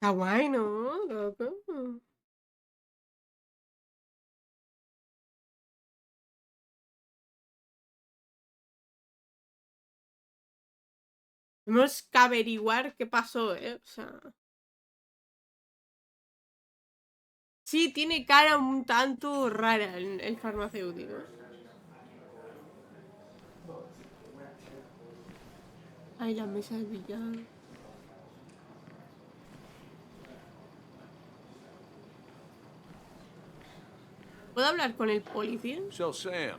Está guay, ¿no? Loco. Tenemos que averiguar qué pasó, ¿eh? O sea... Sí, tiene cara un tanto rara el farmacéutico. Ay, la mesa de billar. ¿Puedo hablar con el policía? So, Sam,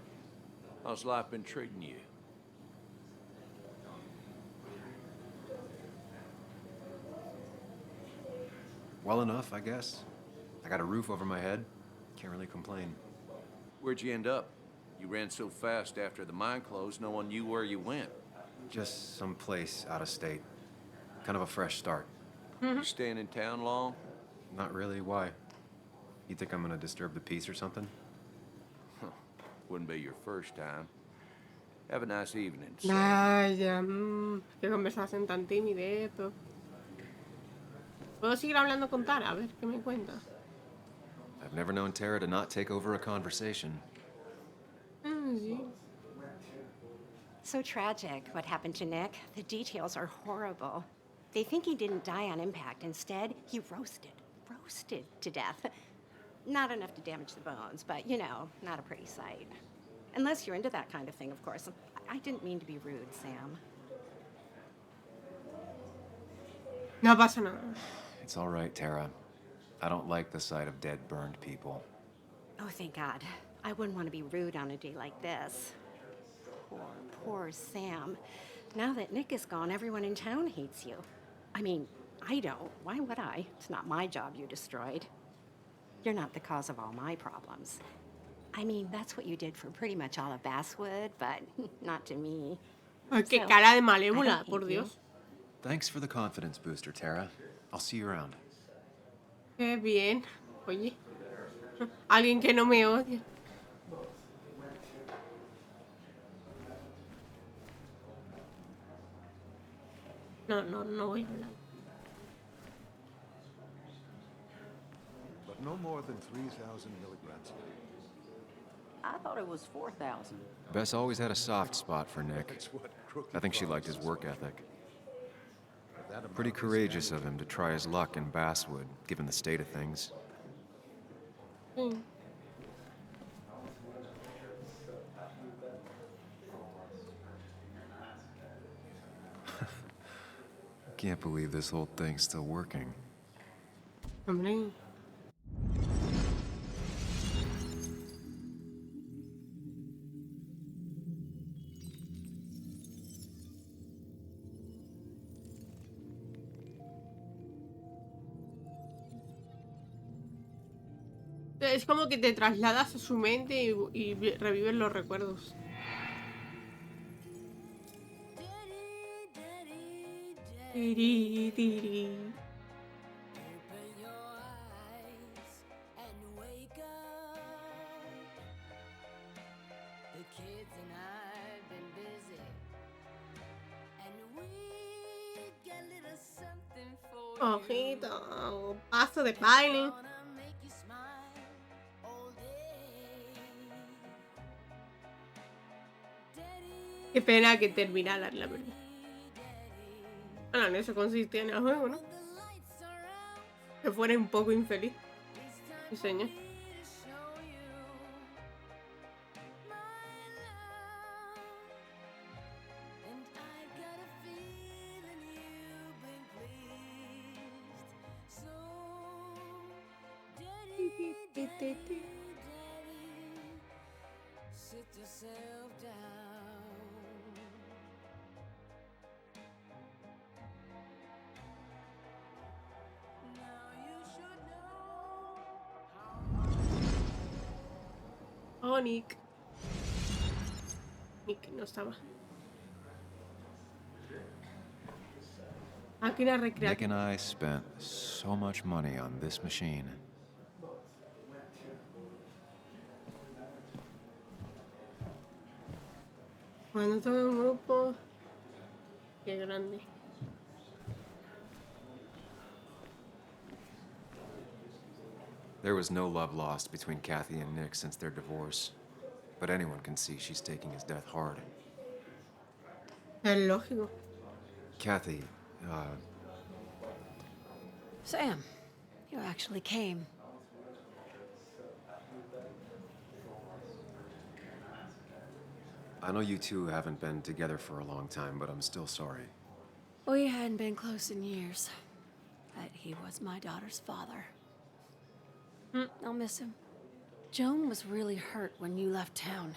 how's life been treating you? Well enough, I guess. I got a roof over my head. Can't really complain. Where'd you end up? You ran so fast after the mine closed, no one knew where you went. Just someplace out of state. Kind of a fresh start. You staying in town long? Not really. Why? You think I'm gonna disturb the peace or something? Wouldn't be your first time. Have a nice evening, Sam. Vaya, qué conversación tan tímida esto. ¿Puedo seguir hablando con Tara? A ver, ¿qué me cuenta? I've never known Tara to not take over a conversation. Sí. So tragic, what happened to Nick. The details are horrible. They think he didn't die on impact. Instead, he roasted to death. Not enough to damage the bones, but, you know, not a pretty sight. Unless you're into that kind of thing, of course. I didn't mean to be rude, Sam. No pasa nada. It's all right, Tara. I don't like the sight of dead, burned people. Oh, thank God. I wouldn't want to be rude on a day like this. Poor Sam. Now that Nick is gone, everyone in town hates you. I mean, I don't. Why would I? It's not my job you destroyed. You're not the cause of all my problems. I mean, that's what you did for pretty much all of Basswood, but not to me. Ay, qué So, cara de I malévola, don't por hate you. Dios. Thanks for the confidence booster, Tara. I'll see you around. Qué bien. Oye, alguien que no me odia. No voy a hablar. But no more than 3,000 milligrams a day. I thought it was 4,000. Bess always had a soft spot for Nick. That's what crooked I think she liked his promises work are. ethic. But that amount Pretty is courageous of manageable. him to try his luck in Basswood, given the state of things. Sí. Can't believe this whole thing's still working. Hombre. Es como que te trasladas a su mente y revives los recuerdos. Tiri, tiri. Open your eyes and wake up. The kids and I've been busy, and we get a little something for Ojito, paso de baile. gonna make you smile all day. Daddy, Qué pena que terminara, la verdad. Bueno, en eso consistía en el juego, ¿no? the lights are out. Que fuera un poco infeliz. It's time Sí, señor. to show you my love. And I've got a feeling you've been pleased. So, daddy, daddy, sit yourself down. Now you should know how Oh, Nick. Nick no estaba. Máquina Nick recreativa. and I spent so much money on this machine. Cuando todo un grupo. Qué grande. There was no love lost between Kathy and Nick since their divorce. But anyone can see she's taking his death hard. Es lógico. Kathy, Sam, you actually came. I know you two haven't been together for a long time, but I'm still sorry. We hadn't been close in years, but he was my daughter's father. I'll miss him. Joan was really hurt when you left town.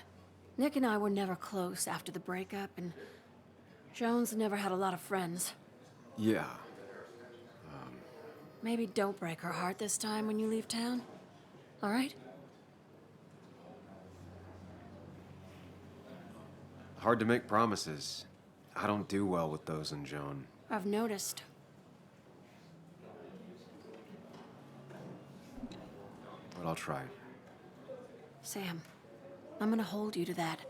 Nick and I were never close after the breakup, and Joan's never had a lot of friends. Yeah. Maybe don't break her heart this time when you leave town, all right? Hard to make promises. I don't do well with those in Joan. I've noticed. But I'll try. Sam, I'm gonna hold you to that.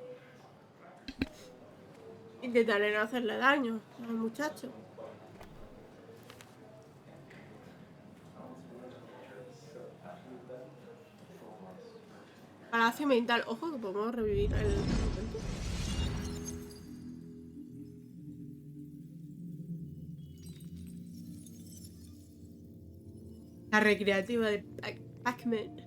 Intentaré no hacerle daño al muchacho. Palacio mental. Ojo que podemos revivir el momento. La recreativa de Pac-Man.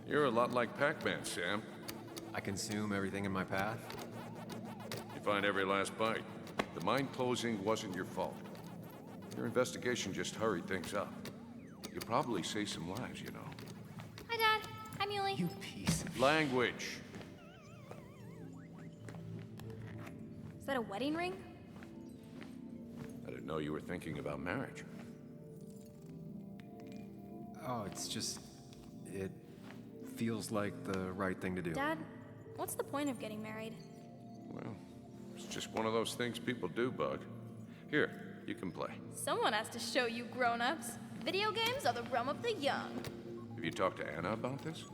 You're a lot like Pac-Man, Sam. I consume everything in my path. You find every last bite. The mine closing wasn't your fault. Your investigation just hurried things up. You probably saved some lives, you know. Hi, Dad. Hi, Muley. You piece of... Language. Is that a wedding ring? I didn't know you were thinking about marriage. Oh, it's just... It feels like the right thing to do. Dad, what's the point of getting married? Well, it's just one of those things people do, Bug. Here, you can play. Someone has to show you grown-ups. Video games are the realm of the young. Have you talked to Anna about this?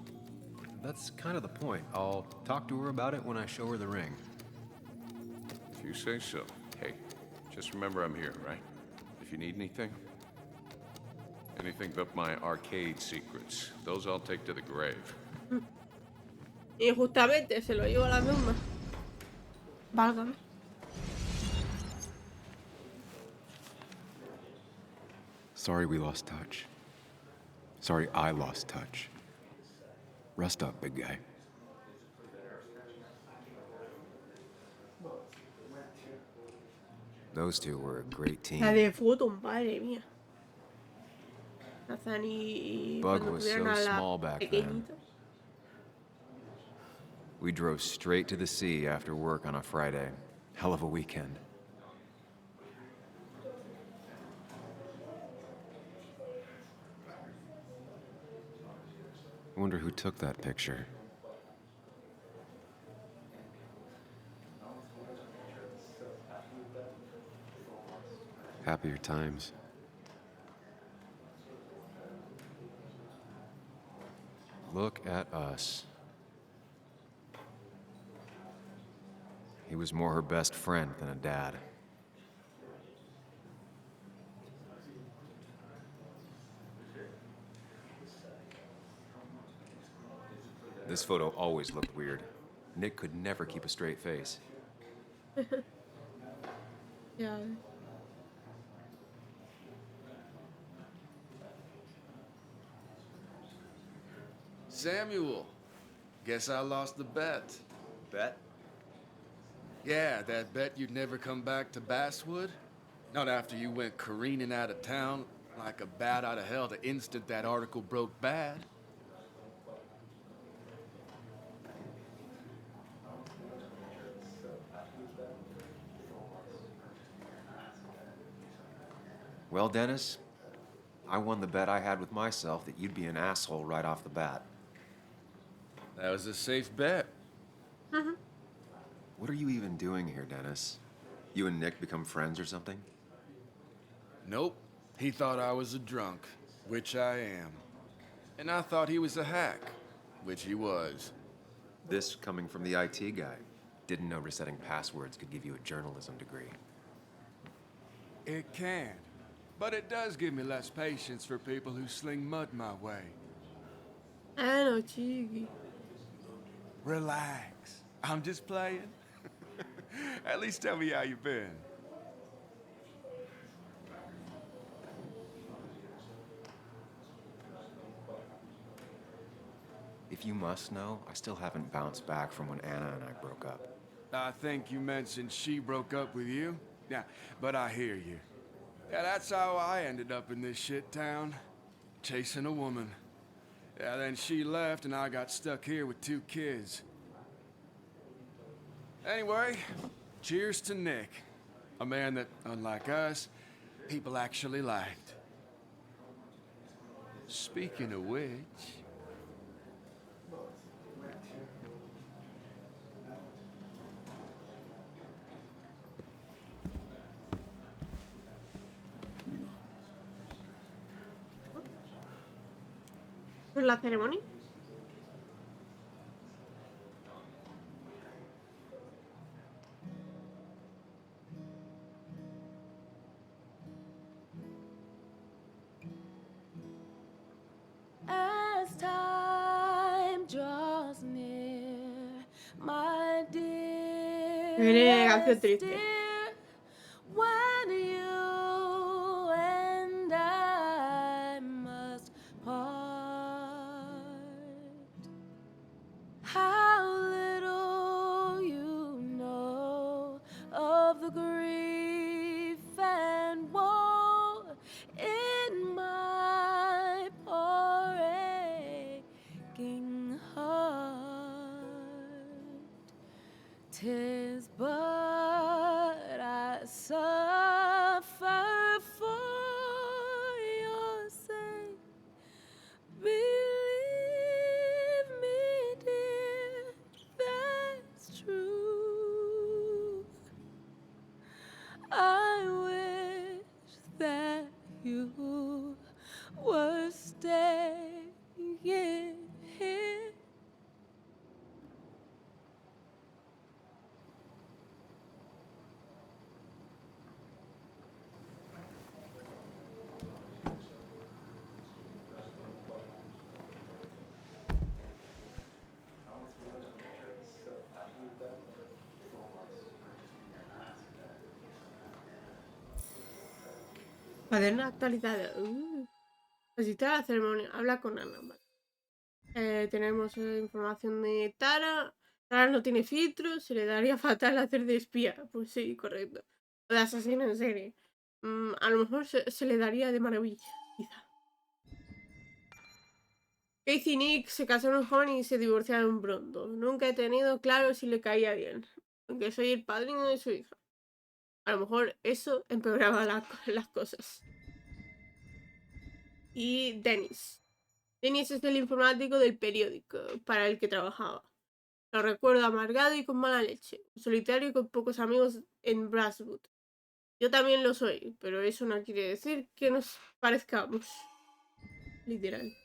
That's kind of the point. I'll talk to her about it when I show her the ring. If you say so. Hey, just remember I'm here, right? If you need anything. Anything but my arcade secrets. Those I'll take to the grave. Y justamente se lo llevo a la misma. Válgame. Sorry we lost touch. Sorry I lost touch. Rest up, big guy. Those two were a great team. La de Photon, madre mía. Nathan y Bug cuando was tuvieron so a la small back then. pequeñita. We drove straight to the sea after work on a Friday. Hell of a weekend. I wonder who took that picture. Happier times. Look at us. He was more her best friend than a dad. This photo always looked weird. Nick could never keep a straight face. Ya. Samuel, guess I lost the bet. Bet? Yeah, that bet you'd never come back to Basswood? Not after you went careening out of town like a bat out of hell the instant that article broke bad. Well, Dennis, I won the bet I had with myself that you'd be an asshole right off the bat. That was a safe bet. What are you even doing here, Dennis? You and Nick become friends or something? Nope. He thought I was a drunk, which I am. And I thought he was a hack, which he was. This coming from the IT guy. Didn't know resetting passwords could give you a journalism degree. It can, but it does give me less patience for people who sling mud my way. Anoche. Relax. I'm just playing. At least tell me how you've been. If you must know, I still haven't bounced back from when Anna and I broke up. I think you mentioned she broke up with you. Yeah, but I hear you. Yeah, that's how I ended up in this shit town. Chasing a woman. Yeah, then she left and I got stuck here with 2 kids. Anyway, cheers to Nick. A man that, unlike us, people actually liked. Speaking of which... ¿Es la ceremonia? As time draws near, my dear, Viene canción triste. dear, when you and I must part, how little you know of the grief and woe in my poor aching heart. 'Tis but I suffer for your sake. Believe me, dear, that's true. I wish that you were staying here. Cuaderno actualizado. Asistir a la ceremonia. Habla con Ana. Vale. Tenemos información de Tara. Tara no tiene filtro. Se le daría fatal hacer de espía. Pues sí, correcto. O de asesino en serie. A lo mejor se le daría de maravilla. Quizá. Casey y Nick se casaron joven y se divorciaron pronto. Nunca he tenido claro si le caía bien. Aunque soy el padrino de su hija. A lo mejor eso empeoraba las cosas. Y Dennis. Dennis es el informático del periódico para el que trabajaba. Lo recuerdo amargado y con mala leche. Solitario y con pocos amigos en Brasswood. Yo también lo soy, pero eso no quiere decir que nos parezcamos. Literal.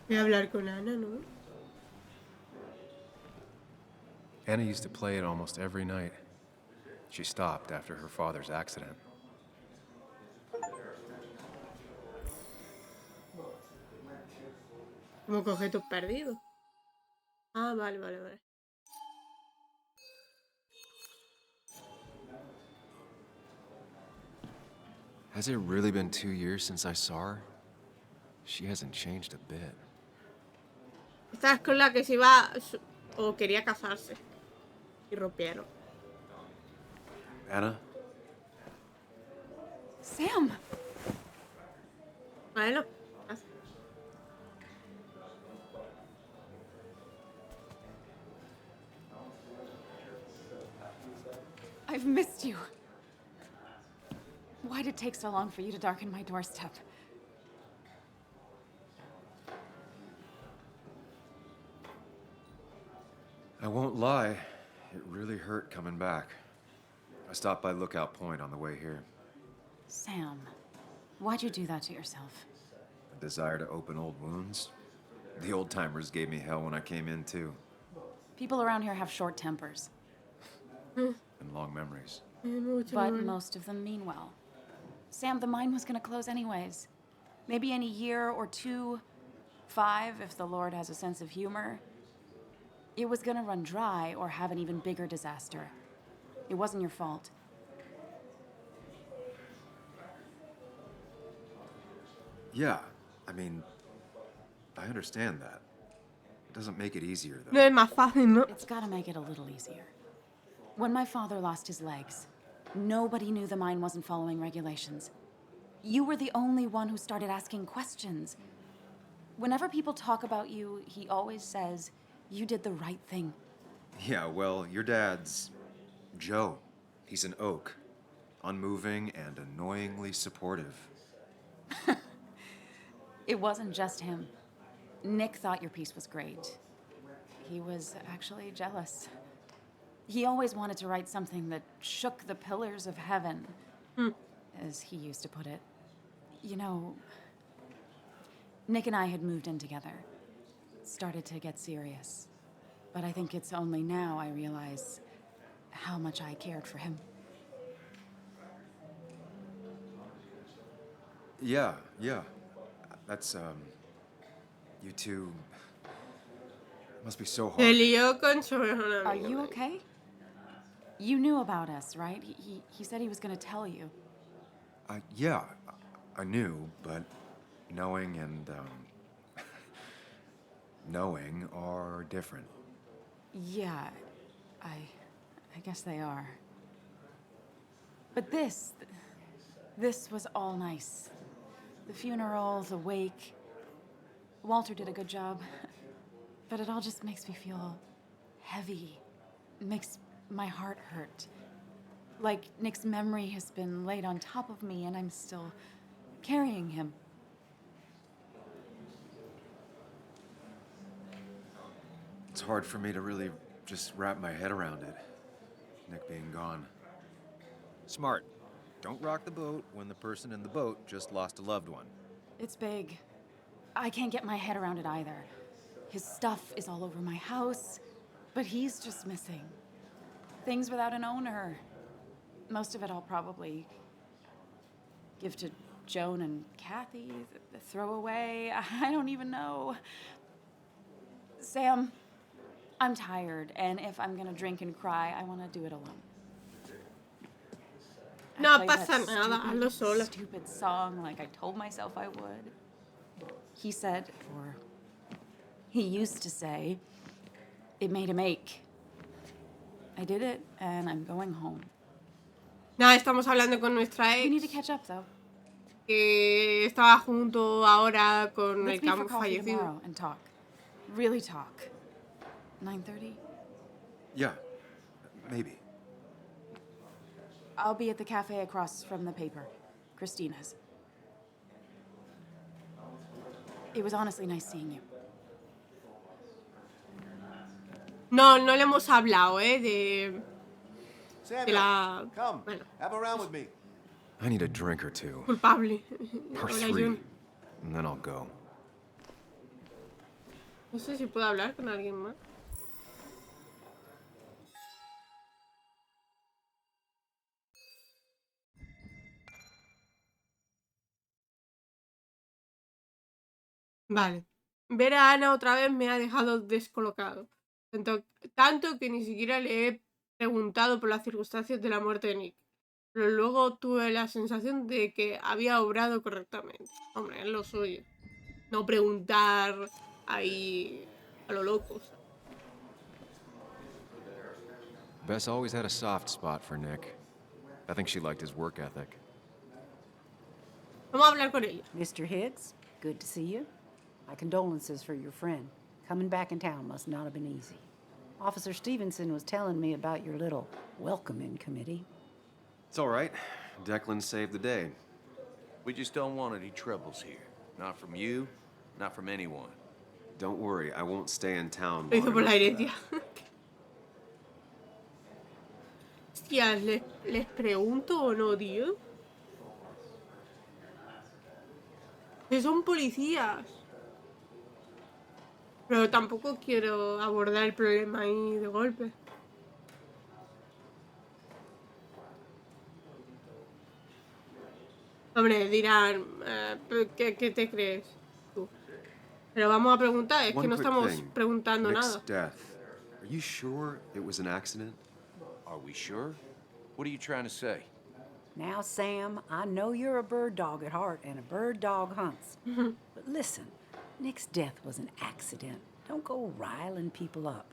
Voy a hablar con Ana, ¿no? Anna used to play it almost every night. She stopped after her father's accident. Como que objetos perdidos. Ah, vale. Has it really been 2 years since I saw her? She hasn't changed a bit. Esta es con la que se iba o quería casarse. Y rompieron. Anna? Sam! Bueno. I've missed you. Why'd it take so long for you to darken my doorstep? I won't lie, it really hurt coming back. I stopped by Lookout Point on the way here. Sam, why'd you do that to yourself? A desire to open old wounds? The old timers gave me hell when I came in, too. People around here have short tempers, And long memories. but most of them mean well. Sam, the mine was gonna close anyways. Maybe in a year or 2, 5, if the Lord has a sense of humor. It was gonna run dry or have an even bigger disaster. It wasn't your fault. Yeah, I mean, I understand that. It doesn't make it easier, No though. es más fácil, ¿no? It's gotta make it a little easier. When my father lost his legs, nobody knew the mine wasn't following regulations. You were the only one who started asking questions. Whenever people talk about you, he always says, you did the right thing. Yeah, well, your dad's Joe. He's an oak. Unmoving and annoyingly supportive. It wasn't just him. Nick thought your piece was great. He was actually jealous. He always wanted to write something that shook the pillars of heaven, as he used to put it. You know, Nick and I had moved in together. Started to get serious. But I think it's only now I realize how much I cared for him. Yeah. That's, you two must be so Se hard. lió con su mejor Are amigo. you okay? You knew about us, right? He said he was gonna tell you. Yeah, I knew, but knowing and, knowing are different. Yeah, I guess they are. But this was all nice. The funeral, the wake. Walter did a good job. But it all just makes me feel heavy. It makes my heart hurt. Like Nick's memory has been laid on top of me and I'm still carrying him. It's hard for me to really just wrap my head around it. Nick being gone. Smart. Don't rock the boat when the person in the boat just lost a loved one. It's big. I can't get my head around it either. His stuff is all over my house, but he's just missing. Things without an owner. Most of it I'll probably give to Joan and Kathy, throw away. I don't even know. Sam, I'm tired, and if I'm gonna drink and cry, I want to do it alone. I No play pasa that nada, hazlo sola. stupid song like I told myself I would. He said, or he used to say, it made him ache. I did it, and I'm going home. Nada, estamos hablando con nuestra We need to ex, catch up, though. que estaba junto ahora con el Let's que meet for han coffee fallecido. tomorrow and talk. Really talk. 9:30? Yeah, maybe. I'll be at the cafe across from the paper. Christina's. It was honestly nice seeing you. No, no le hemos hablado, de Samuel, la... come, Bueno, have a round with me. I need a drink or two. culpable. Or Hola, 3. John. And then I'll go. No sé si puedo hablar con alguien más. Vale. Ver a Ana otra vez me ha dejado descolocado. Tanto que ni siquiera le he preguntado por las circunstancias de la muerte de Nick. Pero luego tuve la sensación de que había obrado correctamente. Hombre, es lo suyo. No preguntar ahí a lo loco. ¿Sabes? Bess always had a soft spot for Nick. I think she liked his work ethic. Vamos a hablar con ella. Mr. Hicks, good to see you. My condolences for your friend. Coming back in town must not have been easy. Officer Stevenson was telling me about your little welcoming committee. It's all right. Declan saved the day. We just don't want any troubles here. Not from you, not from anyone. Don't worry, I won't stay in town Lo hizo long por la enough for herencia. Hostia, ¿les pregunto o no, tío? Que son policías. Pero tampoco quiero abordar el problema ahí de golpe. Hombre, dirán, ¿qué te crees tú? Pero vamos a preguntar, es que One no quick estamos thing. preguntando Nick's nada. death. Are you sure it was an accident? Are we sure? What are you trying to say? Now, Sam, I know you're a bird dog at heart and a bird dog hunts. But listen, Nick's death was an accident. Don't go riling people up.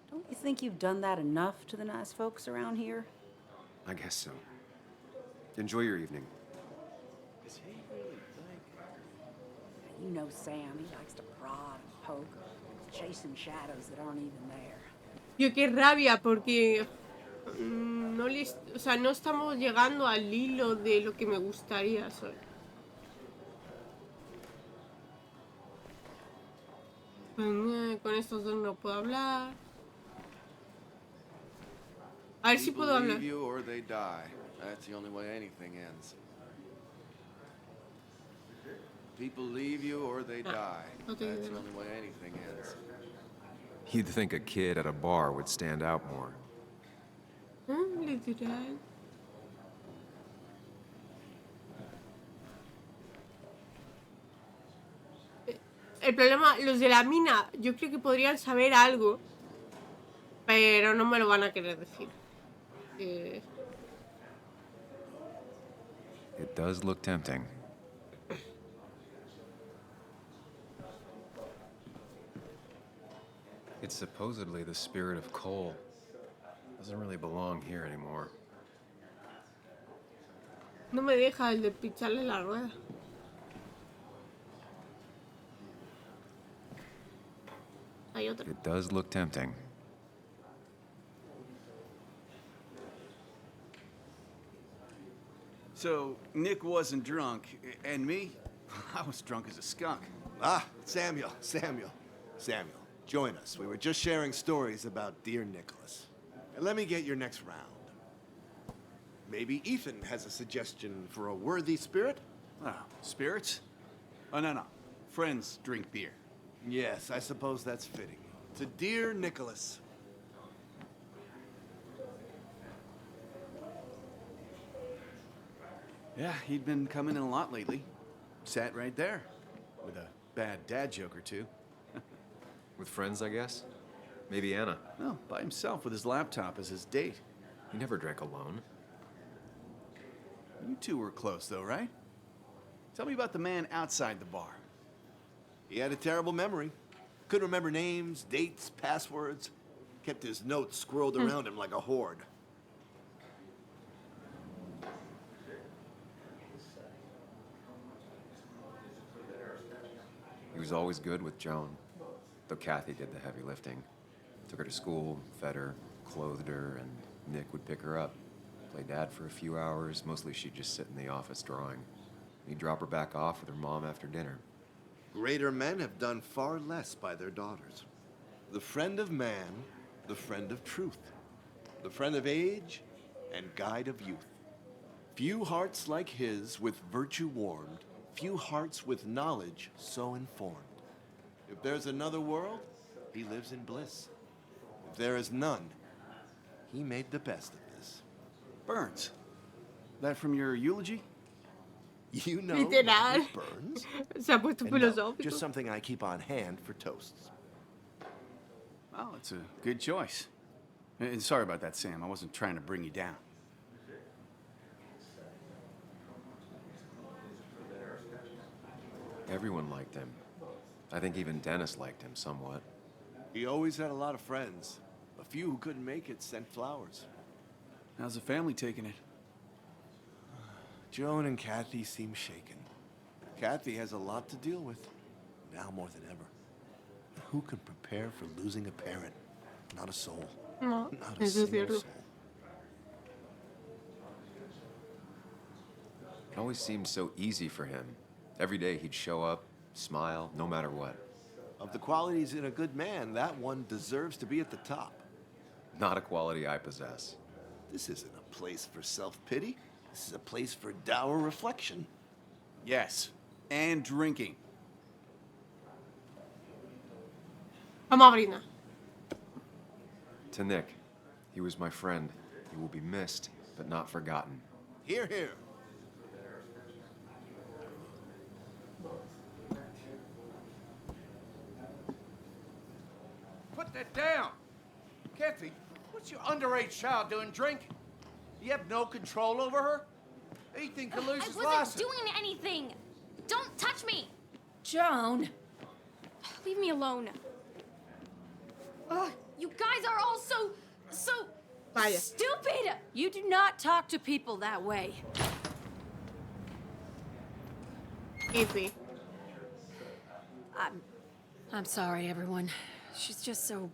Don't you think you've done that enough to the nice folks around here? I guess so. Enjoy your evening. You know Sam, he likes to prod and poke, chasing shadows that aren't even there. Yo qué rabia, porque no, o sea, no estamos llegando al hilo de lo que me gustaría, ¿sabes? Con estos dos no puedo hablar. A ver si People puedo hablar. leave you or they die. That's the only way anything ends. People leave you or they die. no te That's digo the nada. only way anything ends. You'd think a kid at a bar would stand out more. Literal. El problema, los de la mina, yo creo que podrían saber algo, pero no me lo van a querer decir. It does look tempting. It's supposedly the spirit of coal. Doesn't really belong here anymore. No me deja el de picharle la rueda. Hay otro. It does look tempting. So, Nick wasn't drunk, and me? I was drunk as a skunk. Ah, Samuel. Join us. We were just sharing stories about dear Nicholas. And let me get your next round. Maybe Ethan has a suggestion for a worthy spirit? Oh, spirits? Oh, no. Friends drink beer. Yes, I suppose that's fitting. To dear Nicholas. Yeah, he'd been coming in a lot lately. Sat right there. With a bad dad joke or two. With friends, I guess? Maybe Anna. No, by himself with his laptop as his date. He never drank alone. You two were close, though, right? Tell me about the man outside the bar. He had a terrible memory. Couldn't remember names, dates, passwords. Kept his notes squirreled around him like a hoard. He was always good with Joan, though Kathy did the heavy lifting. Took her to school, fed her, clothed her, and Nick would pick her up. Play dad for a few hours. Mostly she'd just sit in the office drawing. He'd drop her back off with her mom after dinner. Greater men have done far less by their daughters. The friend of man, the friend of truth. The friend of age and guide of youth. Few hearts like his with virtue warmed. Few hearts with knowledge so informed. If there's another world, he lives in bliss. If there is none, he made the best of this. Burns. That from your eulogy? You know Literal. Robert Burns? Se ha puesto And no, filosófico. just something I keep on hand for toasts. Well, it's a good choice. And sorry about that, Sam. I wasn't trying to bring you down. Everyone liked him. I think even Dennis liked him somewhat. He always had a lot of friends. A few who couldn't make it sent flowers. How's the family taking it? Joan and Kathy seem shaken. Kathy has a lot to deal with, now more than ever. Who can prepare for losing a parent? Not a soul. No, Not a eso es single cierto. soul. It always seemed so easy for him. Every day he'd show up, smile, no matter what. Of the qualities in a good man, that one deserves to be at the top. Not a quality I possess. This isn't a place for self-pity. This is a place for dour reflection. Yes. and drinking. Vamos a brindar. To Nick. He was my friend. He will be missed, but not forgotten. Here, here. Put that down. Kathy, what's your underage child doing drinking? You have no control over her? Anything could lose his I wasn't license. doing anything. Don't touch me. Joan! Leave me alone. Ugh, you guys are all so Vaya. stupid. You do not talk to people that way. Easy. I'm sorry, everyone. She's just so...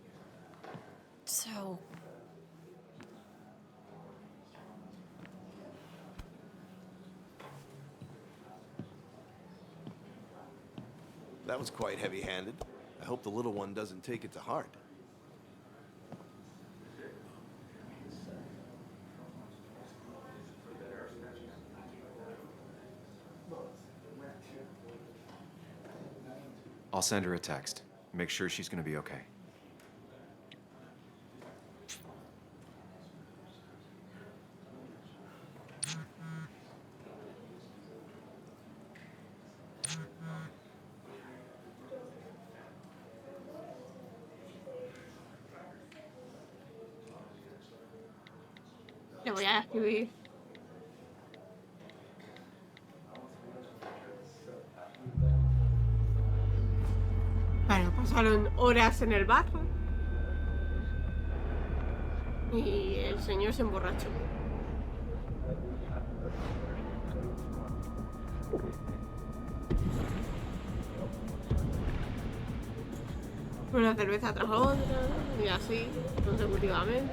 That was quite heavy-handed. I hope the little one doesn't take it to heart. I'll send her a text. Make sure she's gonna be okay. Le voy a escribir. Bueno, pasaron horas en el bar. Y el señor se emborrachó. Una cerveza tras otra, y así, consecutivamente.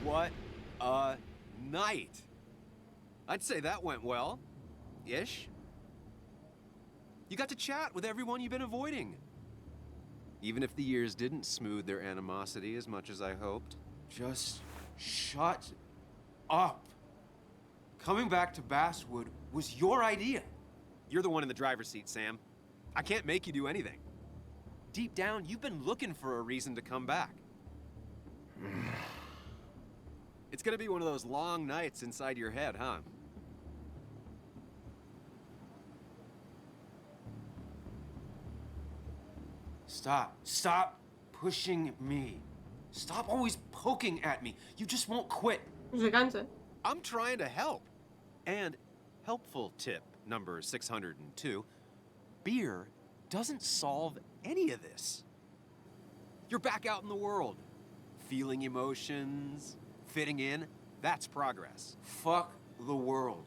What a night! I'd say that went well. Ish. You got to chat with everyone you've been avoiding. Even if the years didn't smooth their animosity as much as I hoped. Just shut up. Coming back to Basswood was your idea. You're the one in the driver's seat, Sam. I can't make you do anything. Deep down, you've been looking for a reason to come back. It's gonna be one of those long nights inside your head, huh? Stop pushing me. Stop always poking at me. You just won't quit. Se cansa. I'm trying to help. And helpful tip number 602, beer doesn't solve any of this. You're back out in the world, feeling emotions, fitting in. That's progress. Fuck the world.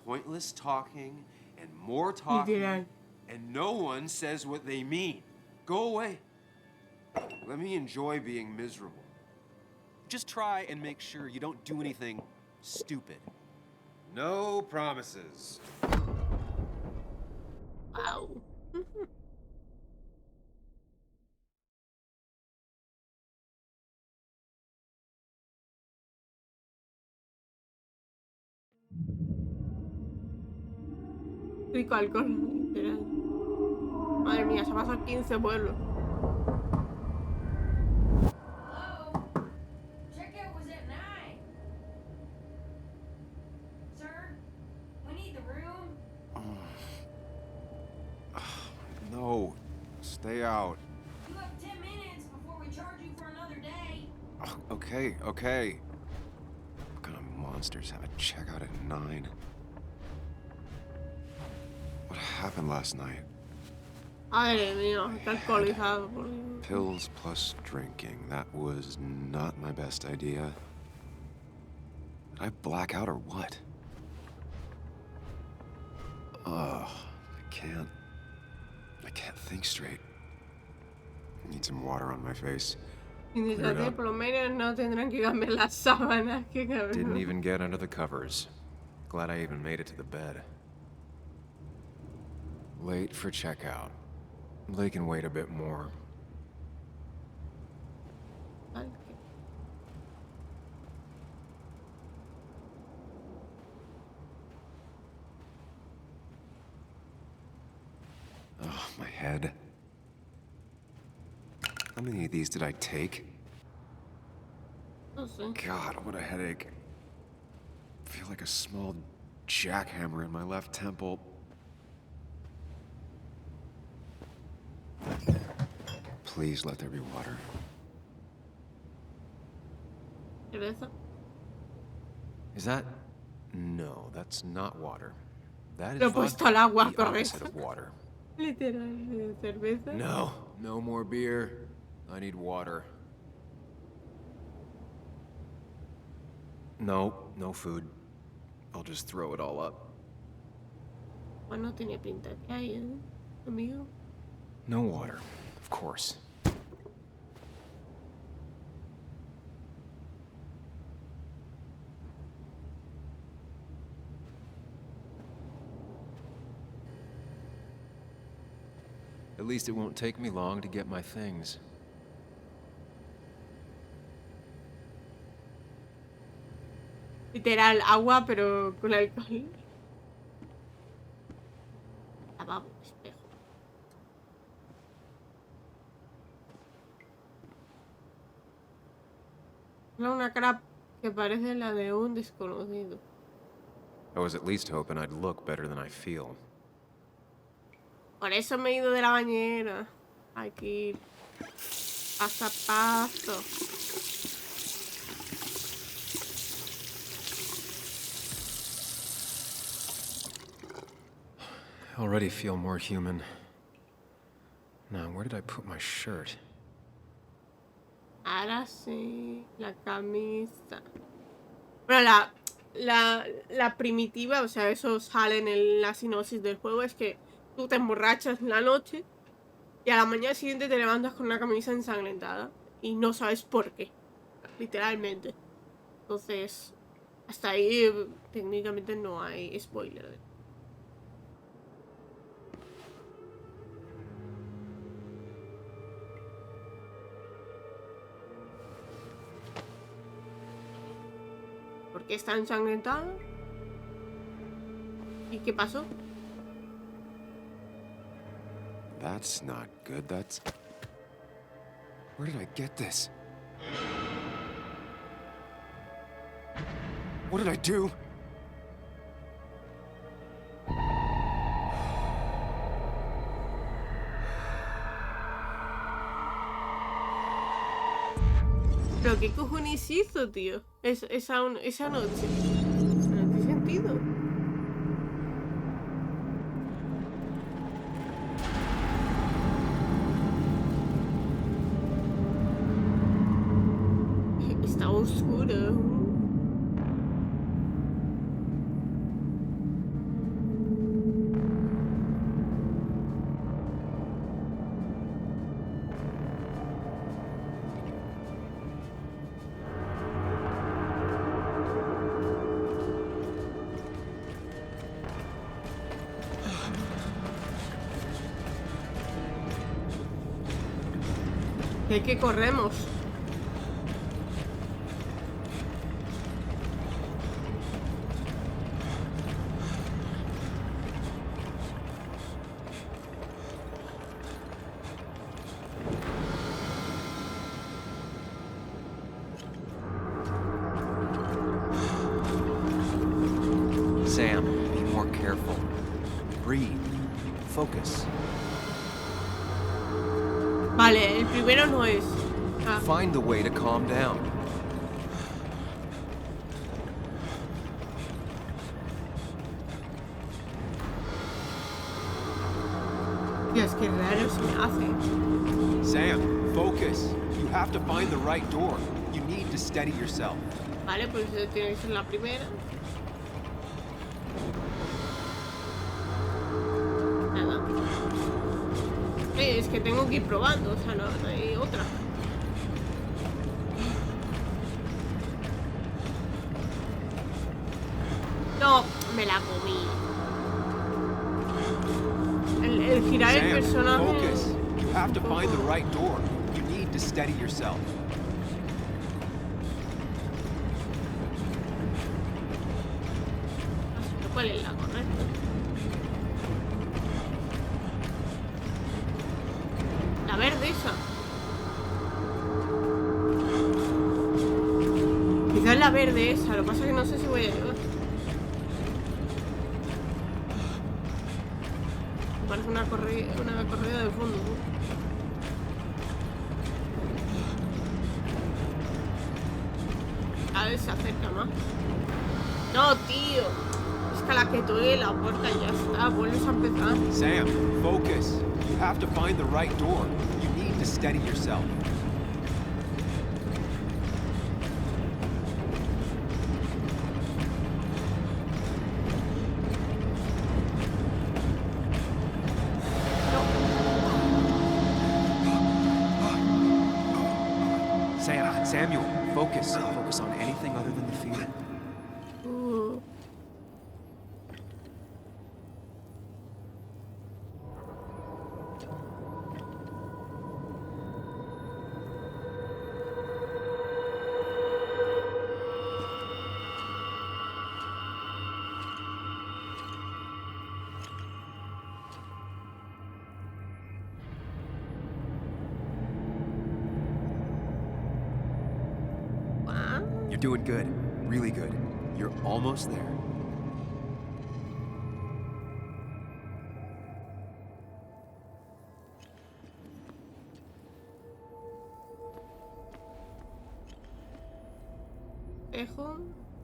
Pointless talking and more talking, Literal. and no one says what they mean. Go away. Let me enjoy being miserable. Just try and make sure you don't do anything stupid. No promises. Wow. Rico alcohol, literal. Madre mía, se ha pasado 15 pueblos. Hello? Checkout was at 9. Sir, we need the room. No, stay out. You have 10 minutes before we charge you for another day. Okay. What kind of monsters have a checkout at 9? What happened last night? Madre mía, está alcoholizado. Por Dios. Pills plus drinking. That was not my best idea. Did I black out or what? Ugh, I can't think straight. I need some water on my face. Iniciativa, por lo menos no tendrán que cambiar las sábanas. Qué cabrón. Didn't even get under the covers. Glad I even made it to the bed. Late for checkout. They can wait a bit more. Vale. Oh, my head. How many of these did I take? No sé. God, what a headache. I feel like a small jackhammer in my left temple. Please let there be water. Cerveza. Is that? No, that's not water. That Lo he is puesto al agua, the opposite correcto. of water. Literal, cerveza. No, no more beer. I need water. No, no food. I'll just throw it all up. Bueno, tiene pinta que hay, amigo. No water, of course. At least it won't take me long to get my things. Literal, agua, pero con alcohol. Lavabo, espejo. Una cara que parece la de un desconocido. I was at least hoping I'd look better than I feel. Por eso me he ido de la bañera. Aquí, paso a paso. I already feel more human. Now, where did I put my shirt? Ahora sí, la camisa. Bueno, la primitiva, o sea, eso sale en la sinopsis del juego, es que tú te emborrachas en la noche y a la mañana siguiente te levantas con una camisa ensangrentada y no sabes por qué, literalmente. Entonces, hasta ahí técnicamente no hay spoiler. ¿Por qué está ensangrentada? ¿Y qué pasó? That's not good. That's... Where did I get this? What did I do? ¿Pero qué cojones hizo, tío? Esa noche. ¿En qué sentido? Está oscuro. ¿De qué corremos? Sam, be more careful. Breathe. Focus. Vale, el primero no es. Ah. Find the way to calm down. Dios, qué raro se me hace. Sam, focus. You have to find the right door. You need to steady yourself. Vale, pues tiene que ser la primera. Nada. Es que tengo que ir probando, o sea, no hay otra. No, me la comí. El girar el personaje. Focus. You have to find the right door. You need to steady yourself. ¿Cuál es la correcta? La verde esa. Quizás la verde esa, lo que pasa es que no sé si voy a llevar. Me parece una corrida de fondo, ¿no? A ver, se acerca más. No, tío. Es que a la que toque la puerta y ya está. Vuelves a empezar. Sam, focus. You have to find the right door. You need to steady yourself. Samuel, focus. Focus on anything other than the fear. You're doing good. Really good. You're almost there.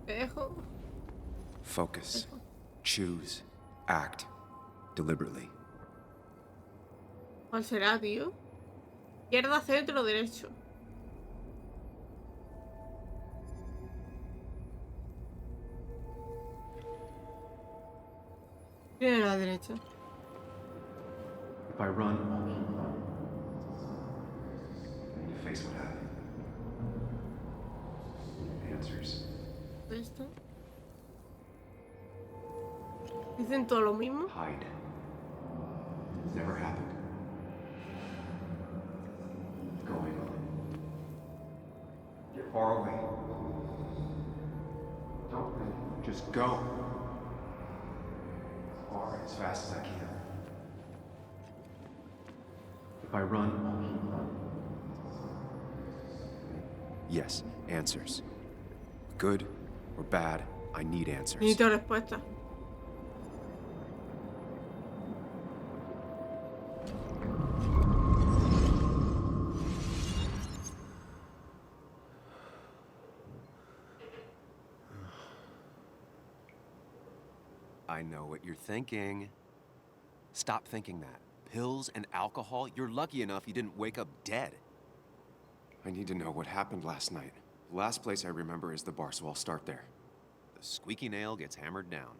Dejo. Focus. Choose. Act. Deliberately. ¿Cuál será, tío? Izquierda, centro, derecho. Viene a la derecha. If I run, and you face what happened. Answers. ¿Esto? ¿Dicen todo lo mismo? Hide. It's never happened. Going. Get far away. Don't run. Just go. Far as fast as I can. If I run. Yes, answers. Good or bad, I need answers. Necesito respuesta. I know what you're thinking. Stop thinking that. Pills and alcohol, you're lucky enough you didn't wake up dead. I need to know what happened last night. The last place I remember is the bar, so I'll start there. The squeaky nail gets hammered down.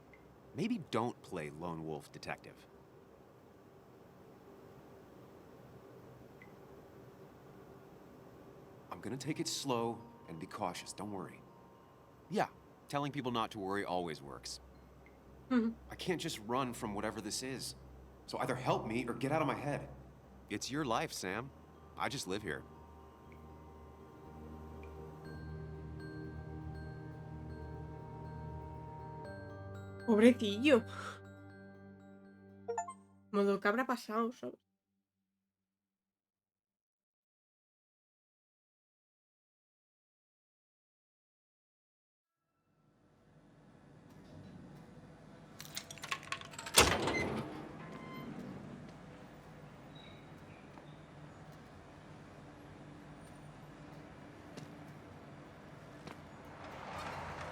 Maybe don't play lone wolf detective. I'm gonna take it slow and be cautious, don't worry. Yeah, telling people not to worry always works. I can't just run from whatever this is. So either help me or get out of my head. It's your life, Sam. I just live here. Pobrecillo. Modo que habrá pasado, ¿sabes?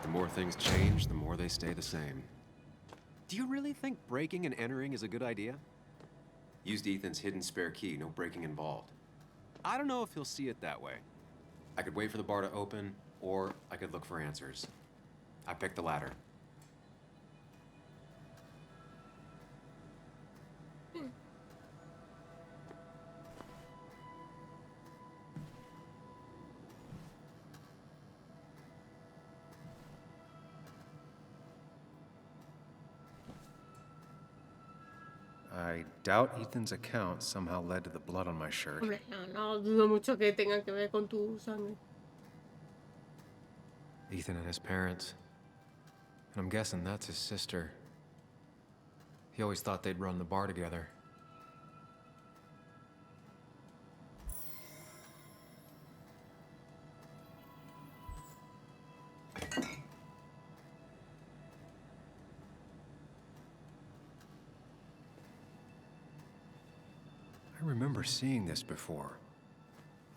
The more things change, the more they stay the same. Do you really think breaking and entering is a good idea? Used Ethan's hidden spare key, no breaking involved. I don't know if he'll see it that way. I could wait for the bar to open, or I could look for answers. I picked the latter. I doubt Ethan's account somehow led to the blood on my shirt. Hombre, no dudo mucho que tenga que ver con tu sangre. Ethan and his parents. And I'm guessing that's his sister. He always thought they'd run the bar together. I remember seeing this before.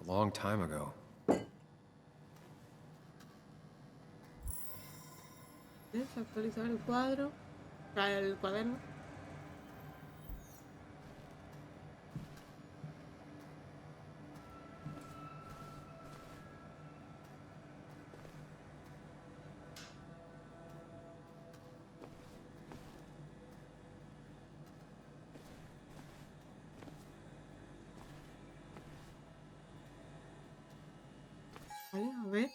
A long time ago. Actualizar el cuadro. El cuaderno. Vale, a ver.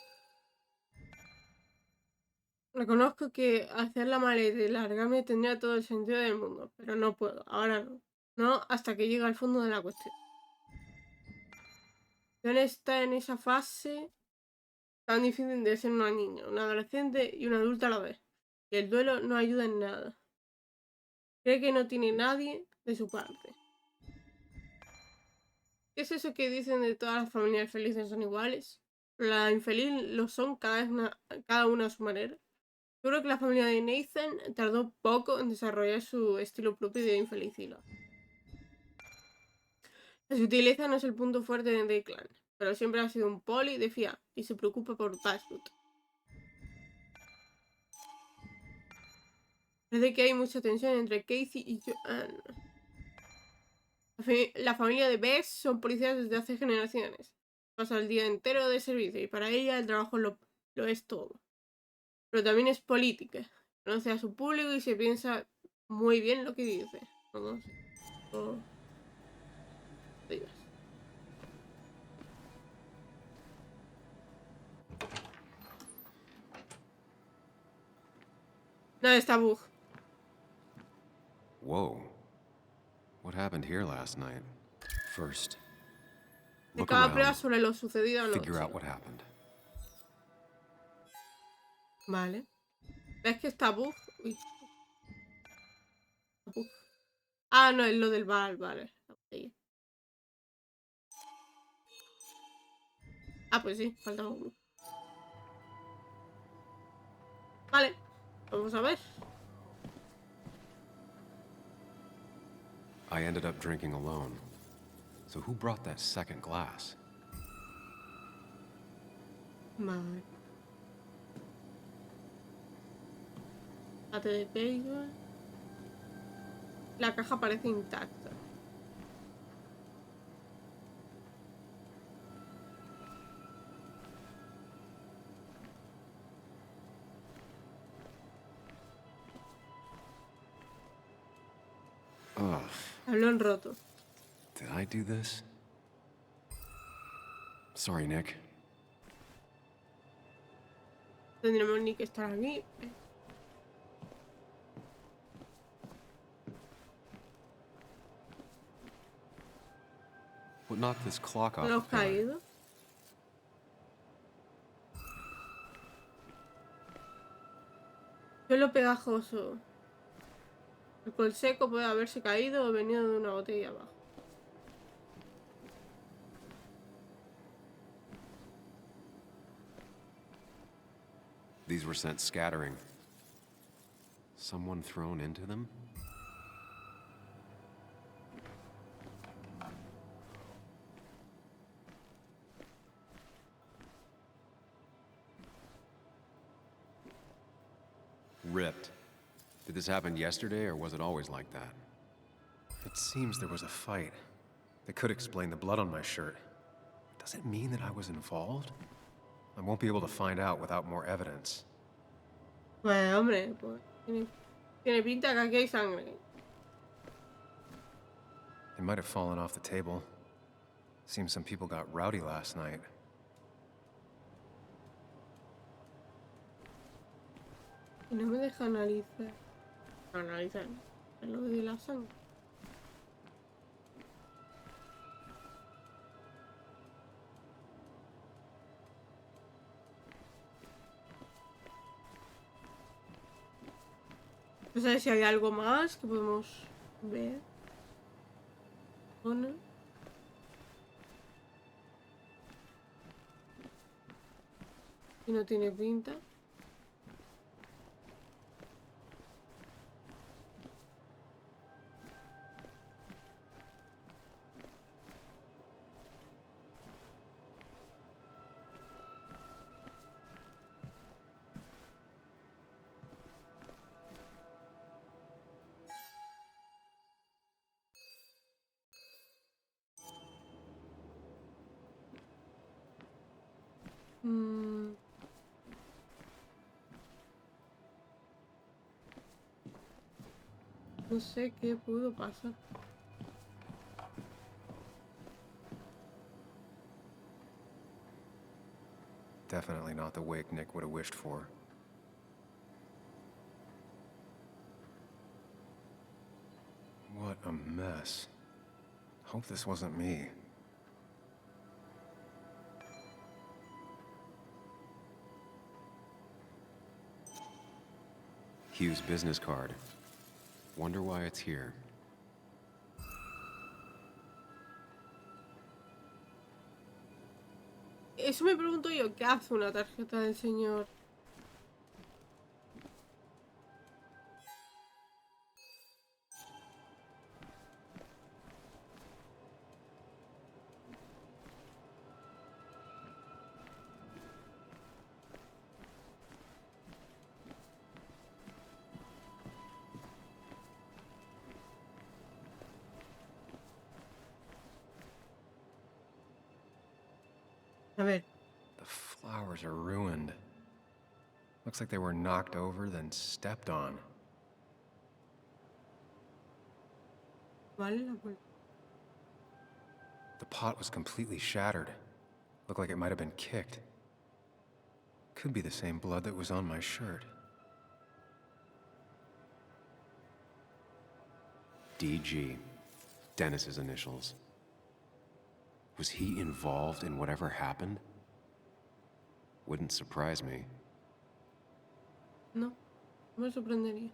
Reconozco que hacer la maleta y largarme tendría todo el sentido del mundo, pero no puedo, ahora no. No hasta que llegue al fondo de la cuestión. John está en esa fase tan difícil de ser una niña, una adolescente y una adulta a la vez. Y el duelo no ayuda en nada. Cree que no tiene nadie de su parte. ¿Qué es eso que dicen de todas las familias felices son iguales? La infeliz lo son cada una a su manera. Yo creo que la familia de Nathan tardó poco en desarrollar su estilo propio de infelicidad. La sutileza no es el punto fuerte de Declan, pero siempre ha sido un poli de fiar y se preocupa por Paswood. Parece que hay mucha tensión entre Casey y Joanne. La familia de Bess son policías desde hace generaciones. Pasa el día entero de servicio y para ella el trabajo lo es todo. Pero también es política. Conoce a su público y se piensa muy bien lo que dice. No sé. No digas. No, está bug. Whoa. What happened here last night? First, look Cada around, prueba sobre lo sucedido anoche. figure out what happened. Vale. ¿Ves que está bug? Uy. Bug. Ah, no, es lo del bar, vale. Ah, pues sí, faltaba uno. Vale, vamos a ver. I ended up drinking alone. So who brought that second glass? Vale. Bate de pega. La caja parece intacta. Ugh. Tablón roto. Did I do this? Sorry, Nick. Tendremos ni que estar aquí. What knocked this clock off ¿Lo the pillar? caído? Suelo pegajoso. El alcohol seco puede haberse caído o venido de una botella abajo. These were sent scattering. Someone thrown into them? Ripped. Did this happen yesterday, or was it always like that? It seems there was a fight. That could explain the blood on my shirt. Does it mean that I was involved? I won't be able to find out without more evidence. Pues hombre, pues tiene pinta que aquí hay sangre. They might have fallen off the table. Seems some people got rowdy last night. Y no me deja analizar. Analizar. Lo de la sangre. No sé si hay algo más que podemos ver. Bueno. Y no tiene pinta. No sé qué pudo pasar. Definitely not the wake Nick would have wished for. What a mess. Hope this wasn't me. Hugh's business card. Wonder why it's here. Eso me pregunto yo, ¿qué hace una tarjeta del señor? A ver. The flowers are ruined. Looks like they were knocked over, then stepped on. Vale, la vuelta. The pot was completely shattered. Looked like it might have been kicked. Could be the same blood that was on my shirt. DG. Dennis's initials. Was he involved in whatever happened? Wouldn't surprise me. No, me sorprendería.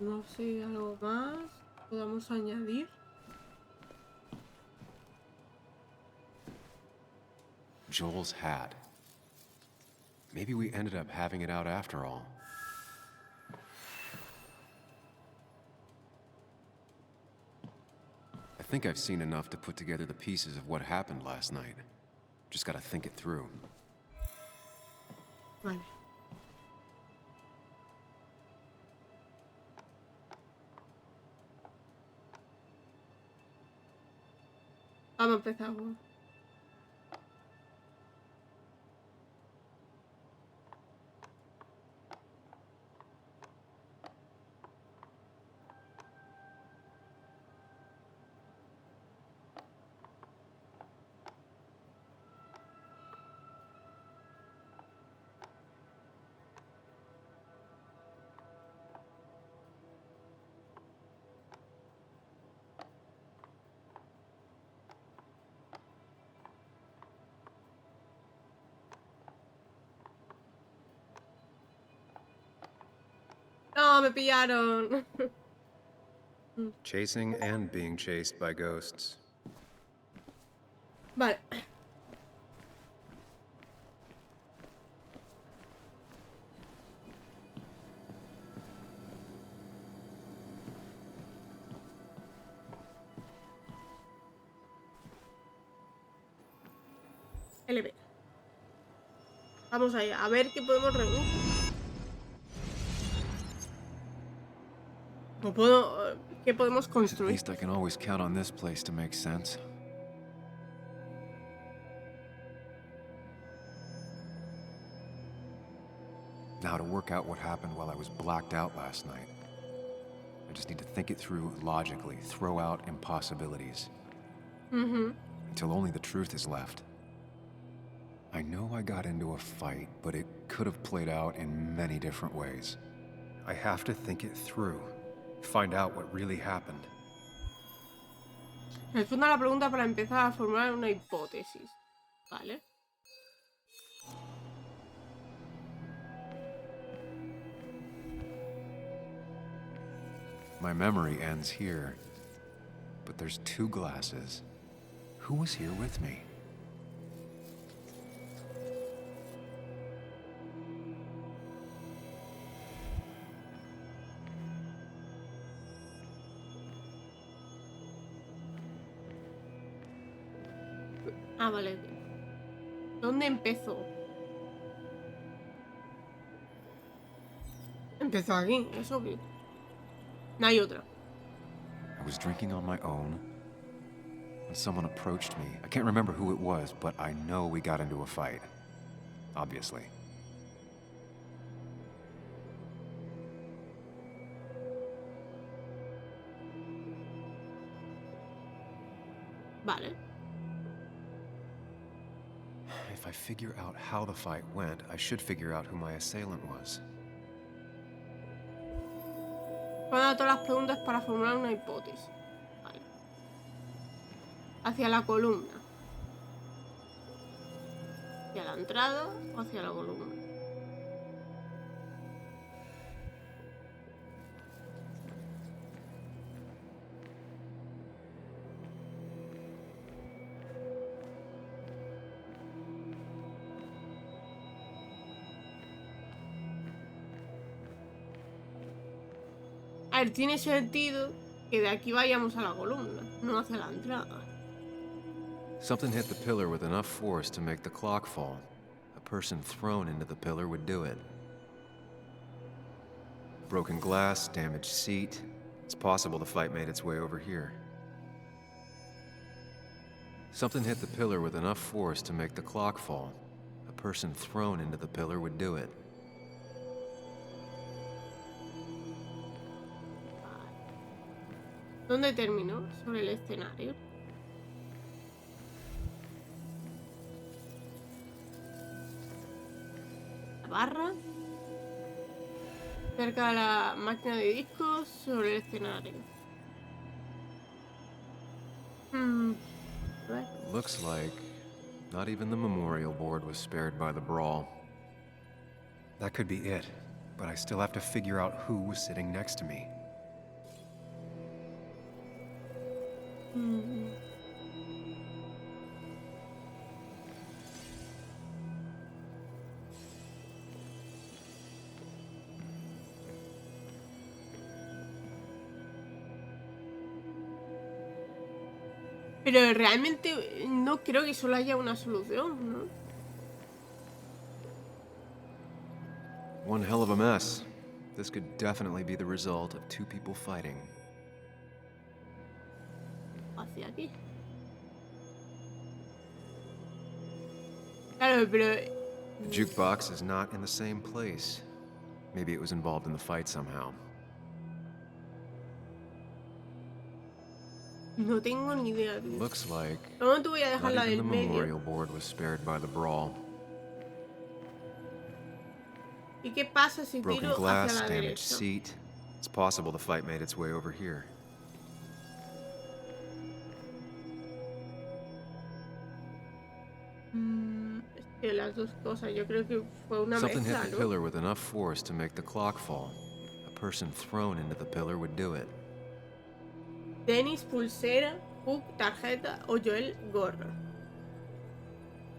No sé, algo más podamos añadir. Joel's hat. Maybe we ended up having it out after all. I think I've seen enough to put together the pieces of what happened last night. Just gotta think it through. Vale. Vamos a empezar. No, me pillaron. Chasing and being chased by ghosts. Vale. LB. Vamos allá, a ver qué podemos reunir. No puedo... ¿Qué podemos At construir? least I can always count on this place to make sense. Now to work out what happened while I was blacked out last night. I just need to think it through logically, throw out impossibilities. Until only the truth is left. I know I got into a fight, but it could have played out in many different ways. I have to think it through. Find out what really happened. Responda a la pregunta para empezar a formular una hipótesis. Vale. My memory ends here. But there's 2 glasses. Who was here with me? Ah, vale. ¿Dónde empezó? Empezó aquí, es obvio. No hay otra. I was drinking on my own when someone approached me. I can't remember who it was, but I know we got into a fight. Obviously. Vale. If I figure out how the fight went, I should figure out who my assailant was. Responda a todas las preguntas para formular una hipótesis. Vale. Hacia la columna. ¿Hacia la entrada o hacia la columna? A ver, tiene sentido que de aquí vayamos a la columna, no hacia la entrada. Something hit the pillar with enough force to make the clock fall. A person thrown into the pillar would do it. Broken glass, damaged seat. It's possible the fight made its way over here. Something hit the pillar with enough force to make the clock fall. A person thrown into the pillar would do it. ¿Dónde terminó? Sobre el escenario. La barra. Cerca de la máquina de discos, sobre el escenario. Looks like not even the memorial board was spared by the brawl. That could be it, but I still have to figure out who was sitting next to me. Pero realmente no creo que solo haya una solución, ¿no? One hell of a mess. This could definitely be the result of 2 people fighting. Hacia aquí. Claro, pero... The jukebox is not in the same place. Maybe it was involved in the fight somehow. No tengo ni idea, tío. Looks like No te voy a dejar la not even del the medio. memorial board was spared by the brawl. ¿Y qué pasa si Broken tiro glass, hacia la damaged derecha? seat. It's possible the fight made its way over here. Es que las dos cosas, yo creo que fue una Something hit mezcla, the ¿no? pillar with enough force to make the clock fall. A person thrown into the pillar would do it. Tenis, pulsera, hook, tarjeta o Joel, gorra.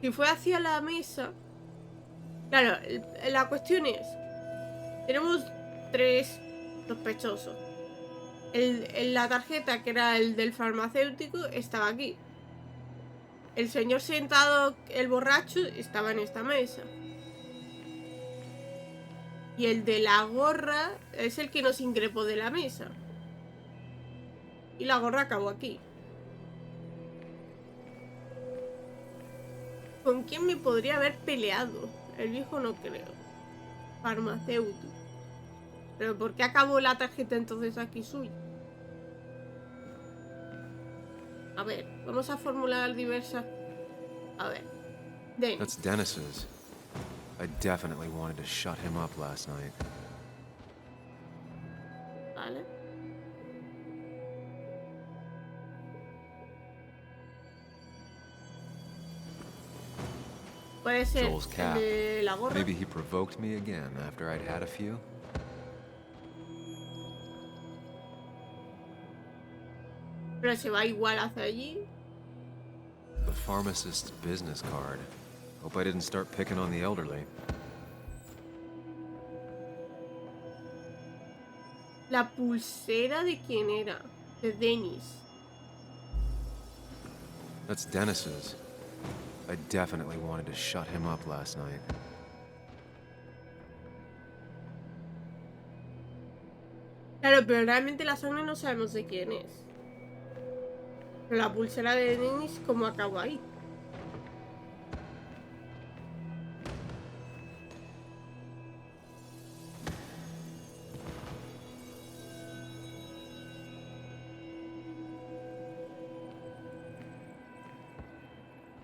Si fue hacia la mesa... Claro, la cuestión es... Tenemos 3 sospechosos. La tarjeta, que era el del farmacéutico, estaba aquí. El señor sentado, el borracho, estaba en esta mesa. Y el de la gorra es el que nos increpó de la mesa. Y la gorra acabó aquí. ¿Con quién me podría haber peleado? El viejo no creo. farmacéutico. ¿Pero por qué acabó la tarjeta entonces aquí suya? A ver, vamos a formular diversas... A ver. Dennis. That's Dennis's. I definitely wanted to shut him up last night. Vale. Puede ser Joel's el cap. de la gorra. Maybe he provoked me again after I'd had a few. Pero se va igual hacia allí. The pharmacist's business card. Hope I didn't start picking on the elderly. La pulsera de quién era? De Dennis. That's Dennis's. I definitely wanted to shut him up last night. Claro, pero realmente la sangre no sabemos de quién es. Pero la pulsera de Dennis, ¿cómo acabó ahí?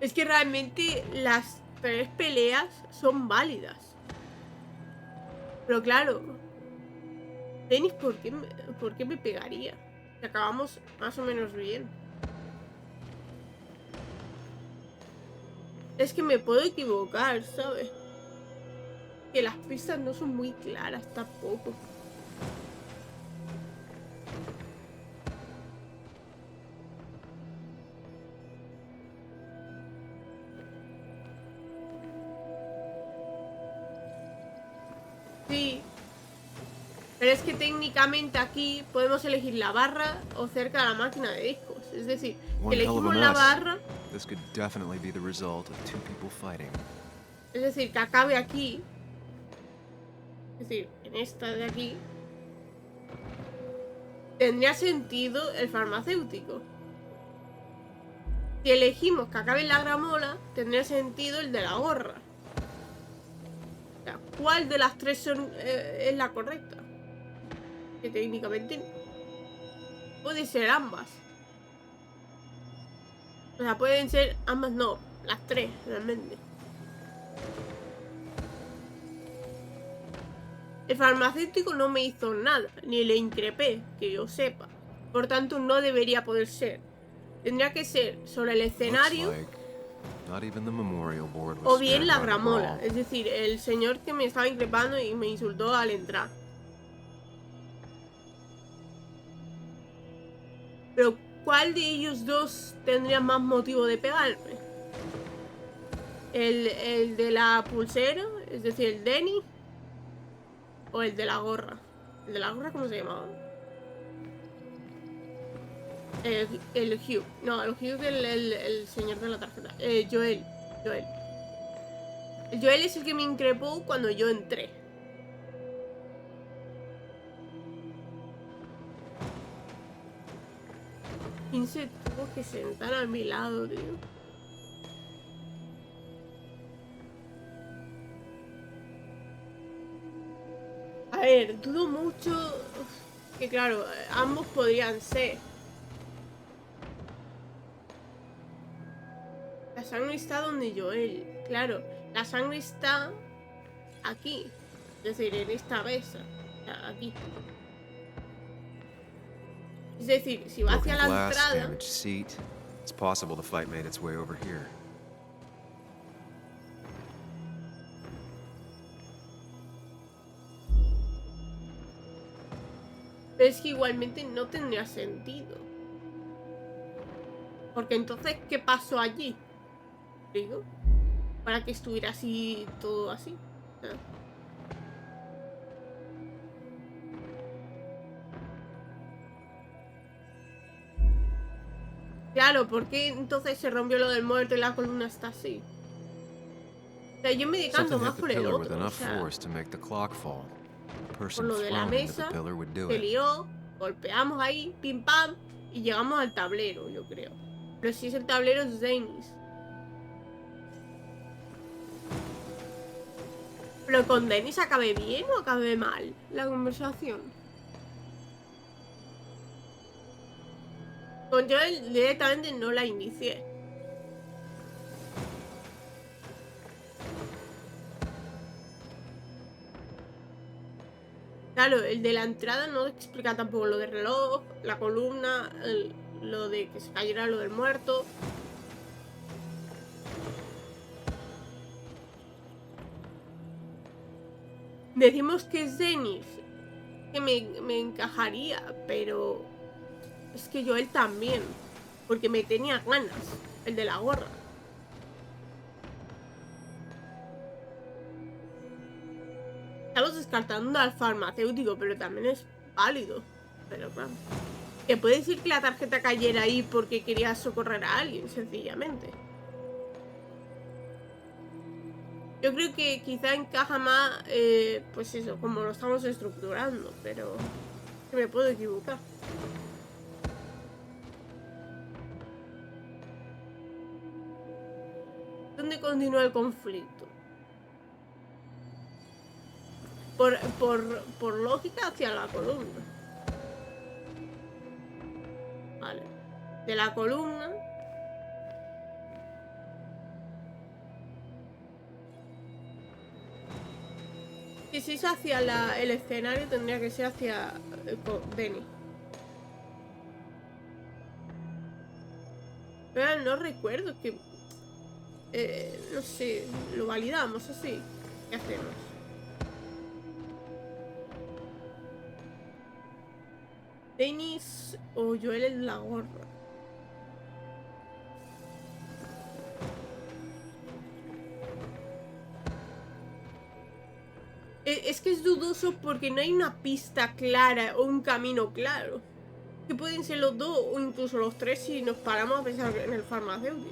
Es que realmente las 3 peleas son válidas. Pero claro, Dennis, ¿por qué me pegaría? Si acabamos más o menos bien. Es que me puedo equivocar, ¿sabes? Que las pistas no son muy claras tampoco. Sí. Pero es que técnicamente aquí podemos elegir la barra o cerca de la máquina de discos. Es decir, One hell of a elegimos la mess. barra, This could definitely be the result of two people fighting. es decir, que acabe aquí. Es decir, en esta de aquí. Tendría sentido el farmacéutico. Si elegimos que acabe en la gramola, tendría sentido el de la gorra. O sea, ¿cuál de las 3 es la correcta? Que técnicamente puede ser ambas. O sea, pueden ser ambas, no, las 3 realmente. El farmacéutico no me hizo nada, ni le increpé, que yo sepa. Por tanto, no debería poder ser. Tendría que ser sobre el escenario Looks like not even the memorial board was o bien spared la by the gramola. brawl. Es decir, el señor que me estaba increpando y me insultó al entrar. Pero, ¿cuál de ellos dos tendría más motivo de pegarme? ¿El de la pulsera? Es decir, el Denny. ¿O el de la gorra? ¿El de la gorra cómo se llamaba? El Hugh. No, el Hugh es el señor de la tarjeta. Joel. El Joel es el que me increpó cuando yo entré. ¿Quién se tuvo que sentar a mi lado, tío? A ver, dudo mucho que, claro, ambos podrían ser. La sangre está donde Joel. Claro, la sangre está aquí. Es decir, en esta mesa. Aquí. Es decir, si va hacia Broken la glass, entrada... damaged seat. It's possible the fight made its way over here. Pero es que igualmente no tendría sentido. Porque entonces, ¿qué pasó allí? Digo, para que estuviera así, todo así. Claro, ¿por qué entonces se rompió lo del muerto y la columna está así? O sea, yo me decanto Something más hit the por el pillar with otro. O enough sea, force to make the clock fall. A por person lo de la thrown into the mesa, pillar would do se it. lió, golpeamos ahí, pim pam, y llegamos al tablero, yo creo. Pero si es el tablero es Dennis. Pero con Dennis acabé bien o acabé mal la conversación. Con Joel directamente no la inicié. Claro, el de la entrada no explica tampoco lo del reloj, la columna, lo de que se cayera lo del muerto. Decimos que es Dennis, que me encajaría, pero es que Joel también, porque me tenía ganas, el de la gorra. Estamos descartando al farmacéutico, pero también es válido. Pero claro, que puede decir que la tarjeta cayera ahí porque quería socorrer a alguien, sencillamente. Yo creo que quizá encaja más, pues eso, como lo estamos estructurando, pero que me puedo equivocar. ¿Dónde continúa el conflicto? Por lógica hacia la columna. Vale. De la columna. Si es hacia el escenario, tendría que ser hacia Benny. Pero no recuerdo que... no sé, lo validamos así. ¿Qué hacemos? Dennis o Joel en la gorra. Es que es dudoso porque no hay una pista clara o un camino claro. Que pueden ser los dos o incluso los tres si nos paramos a pensar en el farmacéutico.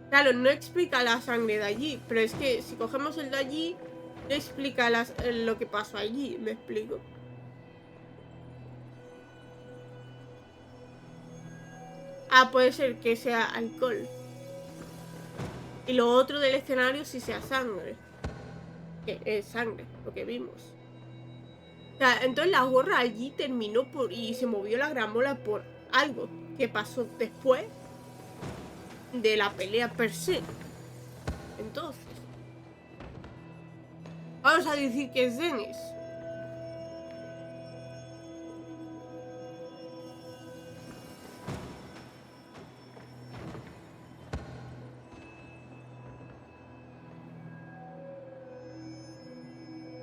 Claro, no explica la sangre de allí, pero es que si cogemos el de allí, no explica lo que pasó allí, ¿me explico? Ah, puede ser que sea alcohol. Y lo otro del escenario sí sea sangre. Que es sangre, lo que vimos. O sea, entonces la gorra allí terminó y se movió la gramola por algo que pasó después de la pelea per se. Entonces, vamos a decir que es Dennis.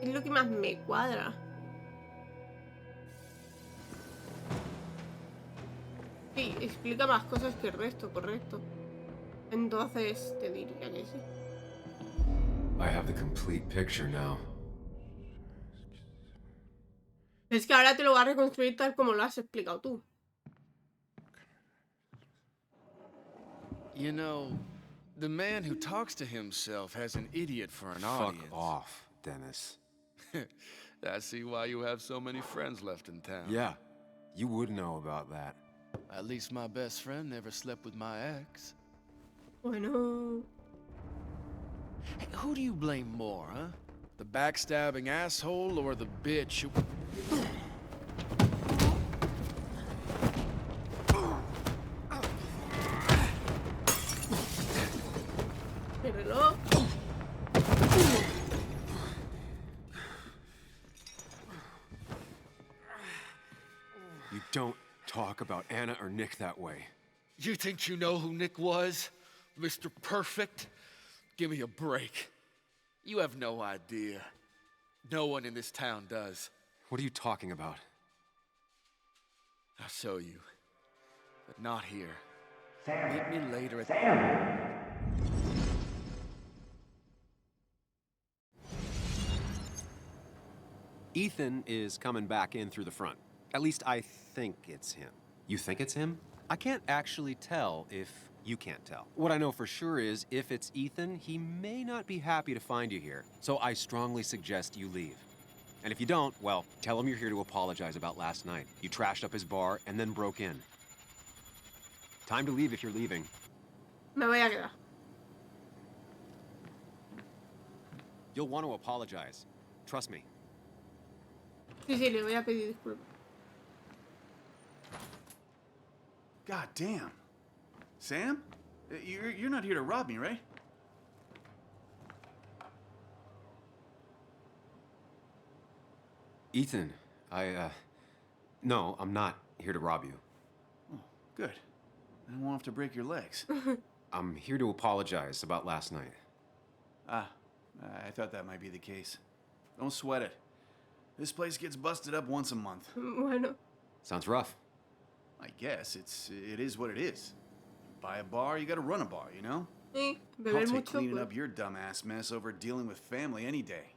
Es lo que más me cuadra. Sí, explica más cosas que el resto, correcto. Entonces te diría que sí. I have the complete picture now. Es que ahora te lo va a reconstruir tal como lo has explicado tú. You know, the man who talks to himself has an idiot for an audience. Fuck off, Dennis. I see why you have so many friends left in town. Yeah, you would know about that. At least my best friend never slept with my ex. Bueno. Hey, who do you blame more, huh? The backstabbing asshole or the bitch who... El reloj. You don't talk about Anna or Nick that way. You think you know who Nick was? Mr. Perfect? Give me a break. You have no idea. No one in this town does. What are you talking about? I'll show you. But not here. Meet me later at... Ethan is coming back in through the front. At least I think it's him. You think it's him? I can't actually tell if you can't tell. What I know for sure is if it's Ethan, he may not be happy to find you here. So I strongly suggest you leave. And if you don't, well, tell him you're here to apologize about last night. You trashed up his bar and then broke in. Time to leave if you're leaving. Me voy a quedar. You'll want to apologize. Trust me. Sí, sí, le voy a pedir disculpas. God damn. Sam? You're not here to rob me, right? Ethan, no, I'm not here to rob you. Oh, good. I won't have to break your legs. I'm here to apologize about last night. Ah, I thought that might be the case. Don't sweat it. This place gets busted up once a month. Bueno. Sounds rough. I guess it is what it is. Buy a bar, you gotta run a bar, you know? Sí, I'll beber take mucho. cleaning Pues. up your dumbass mess over dealing with family any day.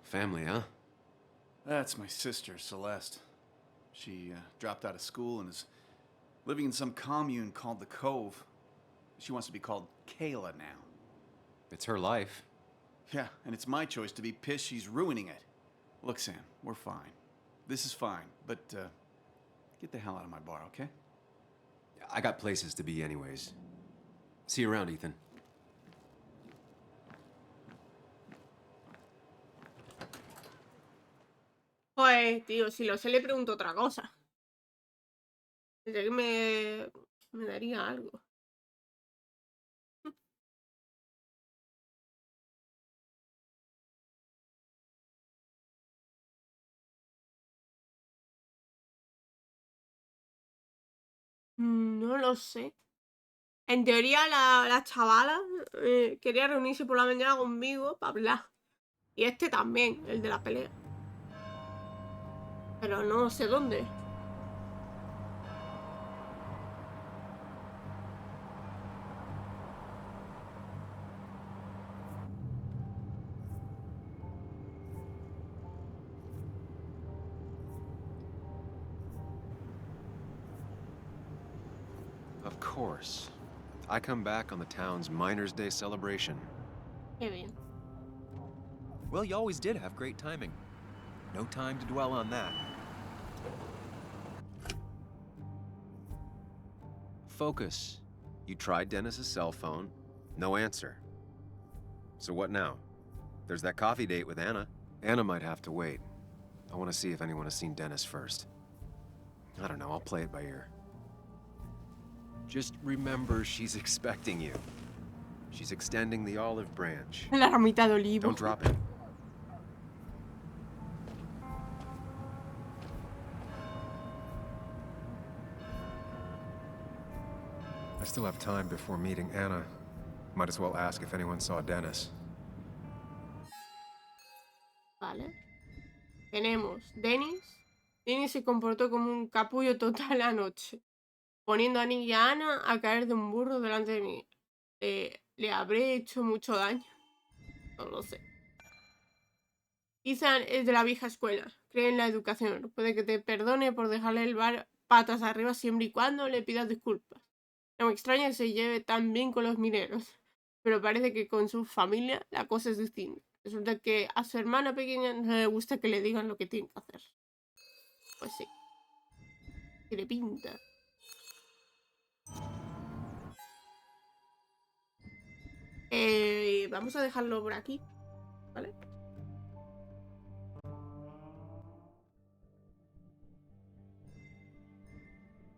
Family, huh? That's my sister, Celeste. She dropped out of school and is living in some commune called the Cove. She wants to be called Kayla now. It's her life. Yeah, and it's my choice to be pissed she's ruining it. Look, Sam, we're fine. This is fine, but get the hell out of my bar, okay? I got places to be anyways. See you around, Ethan. Joder, tío, si lo sé le pregunto otra cosa. Pensé que me daría algo. No lo sé. En teoría la chavala quería reunirse por la mañana conmigo para hablar. Y este también, el de la pelea. Pero no sé dónde. Of course. I come back on the town's Miners' Day celebration. Qué bien. Well, you always did have great timing. No time to dwell on that. Focus. You tried Dennis's cell phone. No answer. So what now? There's that coffee date with Anna. Anna might have to wait. I want to see if anyone has seen Dennis first. I don't know, I'll play it by ear. Just remember she's expecting you. She's extending the olive branch. La ramita de olivo. Don't drop it. I still have time before meeting Anna. Might as well ask if anyone saw Dennis. Vale. Tenemos Dennis. Dennis se comportó como un capullo total anoche, poniendo a Nick y a Ana a caer de un burro delante de mí. ¿Le habré hecho mucho daño? No lo sé. Ethan es de la vieja escuela. Cree en la educación. Puede que te perdone por dejarle el bar patas arriba siempre y cuando le pidas disculpas. No me extraña que se lleve tan bien con los mineros, pero parece que con su familia la cosa es distinta. Resulta que a su hermana pequeña no le gusta que le digan lo que tiene que hacer. Pues sí. Tiene pinta. Vamos a dejarlo por aquí, ¿vale?